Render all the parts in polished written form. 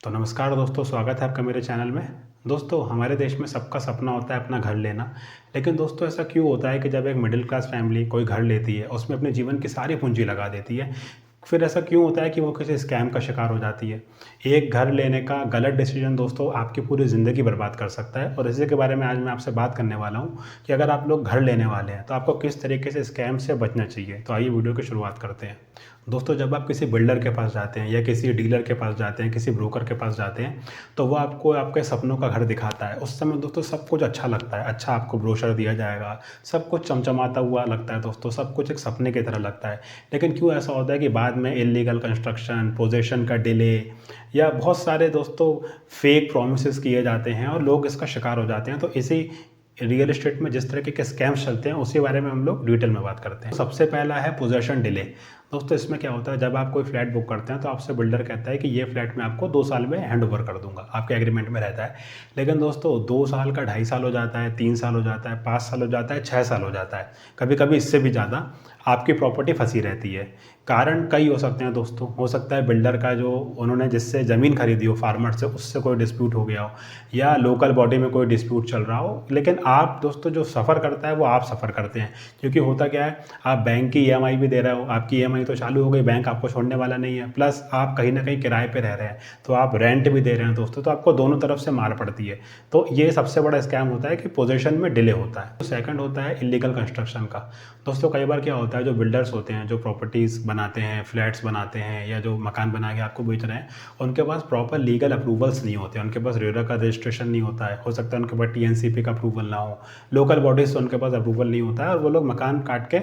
तो नमस्कार दोस्तों, स्वागत है आपका मेरे चैनल में। दोस्तों, हमारे देश में सबका सपना होता है अपना घर लेना। लेकिन दोस्तों, ऐसा क्यों होता है कि जब एक मिडिल क्लास फैमिली कोई घर लेती है, उसमें अपने जीवन की सारी पूँजी लगा देती है, फिर ऐसा क्यों होता है कि वो किसी स्कैम का शिकार हो जाती है? एक घर लेने का गलत डिसीज़न दोस्तों आपकी पूरी ज़िंदगी बर्बाद कर सकता है, और इसी के बारे में आज मैं आपसे बात करने वाला हूँ कि अगर आप लोग घर लेने वाले हैं, तो आपको किस तरीके से स्कैम से बचना चाहिए। तो आइए वीडियो की शुरुआत करते हैं। दोस्तों, जब आप किसी बिल्डर के पास जाते हैं या किसी डीलर के पास जाते हैं, किसी ब्रोकर के पास जाते हैं, तो वो आपको आपके सपनों का घर दिखाता है। उस समय दोस्तों सब कुछ अच्छा लगता है, अच्छा आपको ब्रोशर दिया जाएगा, सब कुछ चमचमाता हुआ लगता है दोस्तों, सब कुछ एक सपने की तरह लगता है। लेकिन क्यों ऐसा होता है कि बाद में इल्लीगल कंस्ट्रक्शन, पोज़ेशन का डिले या बहुत सारे दोस्तों फेक प्रॉमिसेस किए जाते हैं और लोग इसका शिकार हो जाते हैं। तो इसी रियल एस्टेट में जिस तरीके के स्कैम्स चलते हैं, उसी बारे में हम लोग डिटेल में बात करते हैं। सबसे पहला है पोज़ेशन डिले। दोस्तों, इसमें क्या होता है, जब आप कोई फ्लैट बुक करते हैं तो आपसे बिल्डर कहता है कि ये फ्लैट मैं आपको 2 साल में हैंड ओवर कर दूँगा, आपके एग्रीमेंट में रहता है। लेकिन दोस्तों 2 साल का 2.5 साल हो जाता है, 3 साल हो जाता है, 5 साल हो जाता है, 6 साल हो जाता है। कभी-कभी इससे भी ज़्यादा आपकी प्रॉपर्टी फँसी रहती है। कारण कई हो सकते हैं दोस्तों, हो सकता है बिल्डर का जो उन्होंने जिससे ज़मीन खरीदी हो फार्मर से, उससे कोई डिस्प्यूट हो गया हो, या लोकल बॉडी में कोई डिस्प्यूट चल रहा हो। लेकिन आप दोस्तों जो सफ़र करता है वो आप सफ़र करते हैं, क्योंकि होता क्या है, आप बैंक की ईएमआई भी दे रहे हो, आपकी ईएमआई तो चालू हो गई, बैंक आपको छोड़ने वाला नहीं है, प्लस आप कहीं न कहीं किराए पे रह रहे हैं, तो आप रेंट भी दे रहे हैं दोस्तों, तो आपको दोनों तरफ से मार पड़ती है। तो ये सबसे बड़ा स्कैम होता है कि पोज़ेशन में डिले होता है। तो सेकंड होता है इल्लीगल कंस्ट्रक्शन का। दोस्तों, कई बार क्या होता है, जो बिल्डर्स होते हैं, जो प्रॉपर्टीज़ बनाते हैं, फ्लैट्स बनाते हैं, या जो मकान बना के आपको बेच रहे हैं, उनके पास प्रॉपर लीगल अप्रूवल्स नहीं होते, उनके पास रेरा का रजिस्ट्रेशन नहीं होता है, हो सकता है उनके पास टीएनसीपी का अप्रूवल ना हो, लोकल बॉडीज़ से उनके पास अप्रूवल नहीं होता है, और वो लोग मकान काट के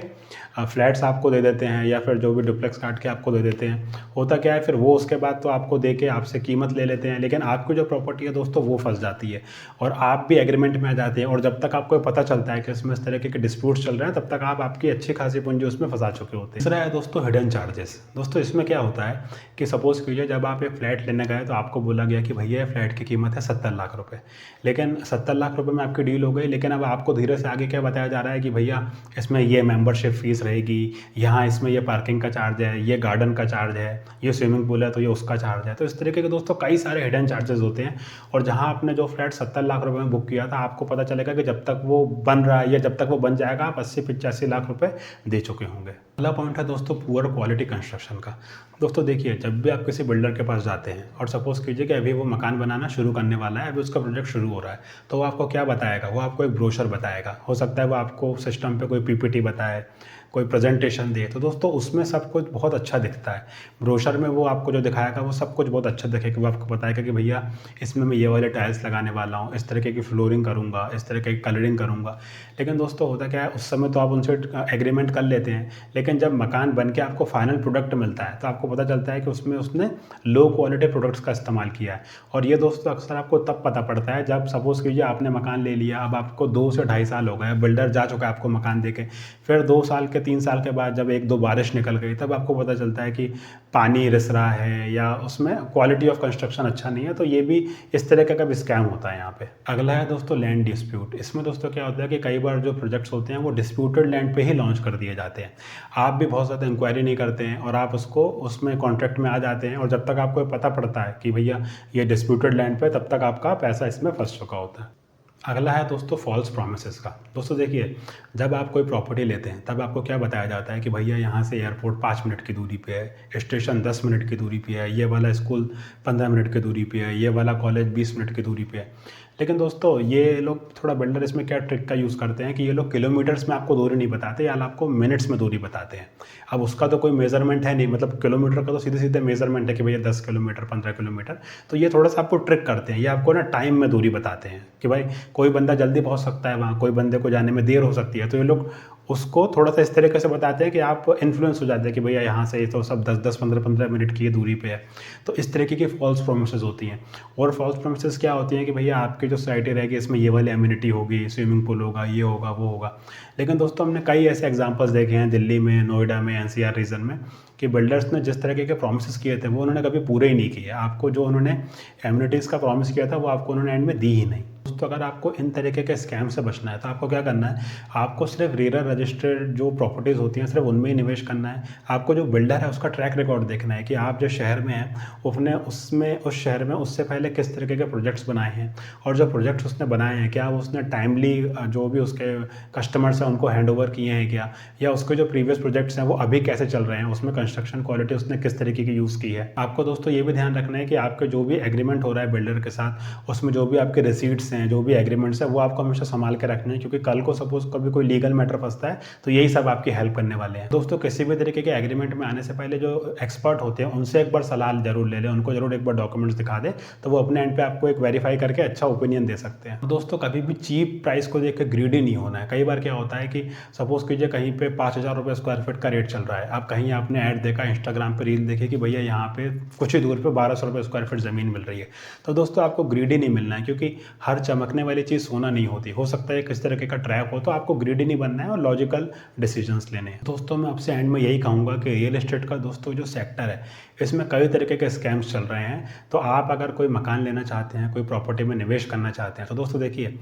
फ्लैट्स आपको दे देते हैं, या फिर जो भी डुप्लेक्स काट के आपको दे देते हैं। होता क्या है, फिर वो उसके बाद तो आपको दे के आपसे कीमत ले लेते हैं, लेकिन आपकी जो प्रॉपर्टी है दोस्तों वो फँस जाती है, और आप भी एग्रीमेंट में आ जाते हैं, और जब तक आपको पता चलता है कि इसमें इस तरीके के डिस्प्यूट्स चल रहे हैं, तब तक आप आपकी अच्छी खासी पूंजी उसमें फंसा चुके होते हैं। तीसरा है दोस्तों हिडन चार्जेस। दोस्तों, इसमें क्या होता है कि सपोज़ कीजिए जब आप एक फ्लैट लेने गए, तो आपको बोला गया कि भैया ये फ्लैट की कीमत है 70 लाख रुपए। लेकिन 70 लाख रुपए में आपकी डील हो गई, लेकिन अब आपको धीरे से आगे क्या बताया जा रहा है कि भैया इसमें ये मेंबरशिप फ़ीस रहेगी, यहाँ इसमें ये पार्किंग का चार्ज है, ये गार्डन का चार्ज है, ये स्विमिंग पूल है तो ये उसका चार्ज है। तो इस तरीके के दोस्तों कई सारे हिडन चार्जेस होते हैं, और जहाँ आपने जो फ्लैट 70 लाख रुपए में बुक किया था, आपको पता चलेगा कि जब तक वो बन रहा है या जब तक वो बन जाएगा, आप 80-85 लाख रुपए दे चुके होंगे। अगला पॉइंट है दोस्तों पुअर क्वालिटी कंस्ट्रक्शन का। दोस्तों देखिए, जब भी आप किसी बिल्डर के पास जाते हैं, और सपोज़ कीजिए कि अभी वो मकान बनाना शुरू करने वाला है, अभी उसका प्रोजेक्ट शुरू हो रहा है, तो वो आपको क्या बताएगा, वो आपको एक ब्रोशर बताएगा। हो सकता है वो आपको सिस्टम पे कोई पीपीटी बताए, कोई प्रेजेंटेशन दे, तो दोस्तों उसमें सब कुछ बहुत अच्छा दिखता है। ब्रोशर में वो आपको जो दिखाएगा वो सब कुछ बहुत अच्छा दिखेगा। वो आपको बताएगा कि भैया इसमें मैं ये वाले टाइल्स लगाने वाला हूँ, इस तरीके की फ्लोरिंग करूँगा, इस तरीके की कलरिंग करूँगा। लेकिन दोस्तों होता क्या है, उस समय तो आप उनसे एग्रीमेंट कर लेते हैं, लेकिन जब मकान बन के आपको फाइनल प्रोडक्ट मिलता है, तो आपको पता चलता है कि उसमें उसने लो क्वालिटी प्रोडक्ट्स का इस्तेमाल किया है। और ये दोस्तों अक्सर आपको तब पता पड़ता है जब सपोज़ कीजिए आपने मकान ले लिया, अब आपको 2 से ढाई साल हो गए, बिल्डर जा चुका है आपको मकान दे के, फिर 2 साल के 3 साल के बाद जब 1-2 बारिश निकल गई, तब आपको पता चलता है कि पानी रिस रहा है, या उसमें क्वालिटी ऑफ कंस्ट्रक्शन अच्छा नहीं है। तो ये भी इस तरीके का भी स्कैम होता है यहाँ पे। अगला है दोस्तों लैंड डिस्प्यूट। इसमें दोस्तों क्या होता है कि कई बार जो प्रोजेक्ट्स होते हैं वो डिस्प्यूटेड लैंड पे ही लॉन्च कर दिए जाते हैं। आप भी बहुत ज़्यादा इंक्वायरी नहीं करते हैं, और आप उसको उसमें कॉन्ट्रैक्ट में आ जाते हैं, और जब तक आपको पता पड़ता है कि भैया ये डिस्प्यूटेड लैंड पे, तब तक आपका पैसा इसमें फंस चुका होता है। अगला है दोस्तों फॉल्स प्रॉमिसेस का। दोस्तों देखिए, जब आप कोई प्रॉपर्टी लेते हैं, तब आपको क्या बताया जाता है कि भैया यहाँ से एयरपोर्ट 5 मिनट की दूरी पे है, स्टेशन 10 मिनट की दूरी पे है, ये वाला स्कूल 15 मिनट की दूरी पे है, ये वाला कॉलेज 20 मिनट की दूरी पे है। लेकिन दोस्तों ये लोग थोड़ा बिल्डर इसमें क्या ट्रिक का यूज़ करते हैं कि ये लोग किलोमीटर्स में आपको दूरी नहीं बताते, या आपको मिनट्स में दूरी बताते हैं। अब उसका तो कोई मेज़रमेंट है नहीं, मतलब किलोमीटर का तो सीधे-सीधे मेज़रमेंट है कि भैया 10 किलोमीटर, 15 किलोमीटर। तो ये थोड़ा-सा आपको ट्रिक करते हैं, ये आपको ना टाइम में दूरी बताते हैं कि भाई कोई बंदा जल्दी पहुँच सकता है वहाँ, कोई बंदे को जाने में देर हो सकती है। तो ये लोग उसको थोड़ा-सा इस तरीके से बताते हैं कि आप इन्फ्लुएंस हो जाते हैं कि भैया यहाँ से ये तो सब 10-10, 15-15 मिनट की ये दूरी पे है। तो इस तरीके की फ़ॉल्स प्रॉमिसेस होती हैं। और फ़ॉल्स प्रॉमिसेस क्या होती हैं कि भैया आपकी जो सोसाइटी रहेगी, इसमें ये वाली एमिनिटी होगी, स्विमिंग पूल होगा, ये होगा, वो होगा। लेकिन दोस्तों हमने कई ऐसे एग्ज़ाम्पल्स देखे हैं दिल्ली में, नोएडा में, एनसीआर रीजन में, कि बिल्डर्स ने जिस तरीके के प्रॉमिसेस किए थे वो उन्होंने कभी पूरे ही नहीं किए। आपको जो उन्होंने एमिनिटीज़ का प्रॉमिस किया था वो आपको उन्होंने एंड में दी ही नहीं। दोस्तों अगर आपको इन तरीके के स्कैम से बचना है तो आपको क्या करना है, आपको सिर्फ रीडर रजिस्टर्ड जो प्रॉपर्टीज़ होती हैं सिर्फ उनमें ही निवेश करना है। आपको जो बिल्डर है उसका ट्रैक रिकॉर्ड देखना है कि आप जिस शहर में हैं उसने उसमें उस शहर में उससे पहले किस तरीके के प्रोजेक्ट्स बनाए हैं, और जो प्रोजेक्ट्स उसने बनाए हैं क्या उसने टाइमली जो भी उसके कस्टमर्स हैं उनको हैंड ओवर किए हैं क्या, या उसके जो प्रीवियस प्रोजेक्ट्स हैं वो अभी कैसे चल रहे हैं, उसमें कंस्ट्रक्शन क्वालिटी उसने किस तरीके की यूज़ की है। आपको दोस्तों ये भी ध्यान रखना है कि आपके जो भी एग्रीमेंट हो रहा है बिल्डर के साथ उसमें जो भी आपके रिसीट्स हैं, जो भी एग्रीमेंट्स हैं वो आपको हमेशा संभाल के रखने हैं, क्योंकि कल को सपोज कभी कोई लीगल मैटर फंसता है तो यही सब आपकी हेल्प करने वाले हैं। दोस्तों किसी भी तरीके के एग्रीमेंट में आने से पहले जो एक्सपर्ट होते हैं उनसे एक बार सलाह जरूर ले लें, उनको जरूर एक बार डॉक्यूमेंट्स दिखा दें, तो वो अपने एंड पे आपको एक वेरीफाई करके अच्छा ओपिनियन दे सकते हैं। तो दोस्तों कभी भी चीप प्राइस को देख के ग्रीडी नहीं होना है। कई बार क्या होता है कि सपोज कीजिए कहीं पे 5,000 रुपये स्क्वायर फीट का रेट चल रहा है, आप कहीं आपने ऐड देखा इंस्टाग्राम पे रील देखे कि भैया यहाँ पे कुछ ही दूर पे 1,200 रुपये स्क्वायर फीट ज़मीन मिल रही है, तो दोस्तों आपको ग्रीडी नहीं मिलना है, क्योंकि हर चमकने वाली चीज़ सोना नहीं होती, हो सकता है किस तरीके का ट्रैप हो, तो आपको ग्रीडी नहीं बनना है और लॉजिकल डिसीजंस लेने हैं। दोस्तों मैं आपसे एंड में यही कहूँगा कि रियल एस्टेट का दोस्तों जो सेक्टर है इसमें कई तरीके के स्कैम्स चल रहे हैं, तो आप अगर कोई मकान लेना चाहते हैं, कोई प्रॉपर्टी में निवेश करना चाहते हैं, तो दोस्तों देखिए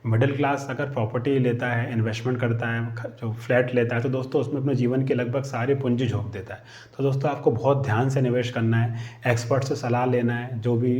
मिडिल क्लास अगर प्रॉपर्टी लेता है, इन्वेस्टमेंट करता है, जो फ्लैट लेता है, तो दोस्तों उसमें अपने जीवन की लगभग सारी पूंजी झोंक देता है। तो दोस्तों आपको बहुत ध्यान से निवेश करना है, एक्सपर्ट से सलाह लेना है, जो भी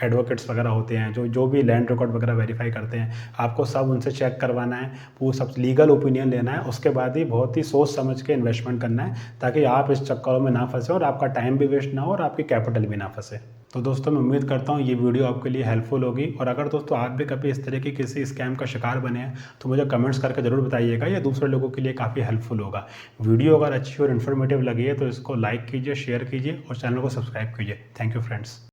एडवोकेट्स वगैरह होते हैं जो भी लैंड रिकॉर्ड वगैरह वेरीफाई करते हैं, आपको सब उनसे चेक करवाना है, वो सब लीगल ओपिनियन लेना है, उसके बाद ही बहुत ही सोच समझ के इन्वेस्टमेंट करना है, ताकि आप इस चक्करों में ना फंसे और आपका टाइम भी वेस्ट ना हो और आपकी कैपिटल भी ना फंसे। तो दोस्तों मैं उम्मीद करता हूँ ये वीडियो आपके लिए हेल्पफुल होगी, और अगर दोस्तों आप भी कभी इस तरह की किसी स्कैम का शिकार बने हैं तो मुझे कमेंट्स करके ज़रूर बताइएगा, ये दूसरे लोगों के लिए काफ़ी हेल्पफुल होगा। वीडियो अगर अच्छी और इन्फॉर्मेटिव लगी है तो इसको लाइक कीजिए, शेयर कीजिए और चैनल को सब्सक्राइब कीजिए। Thank you friends.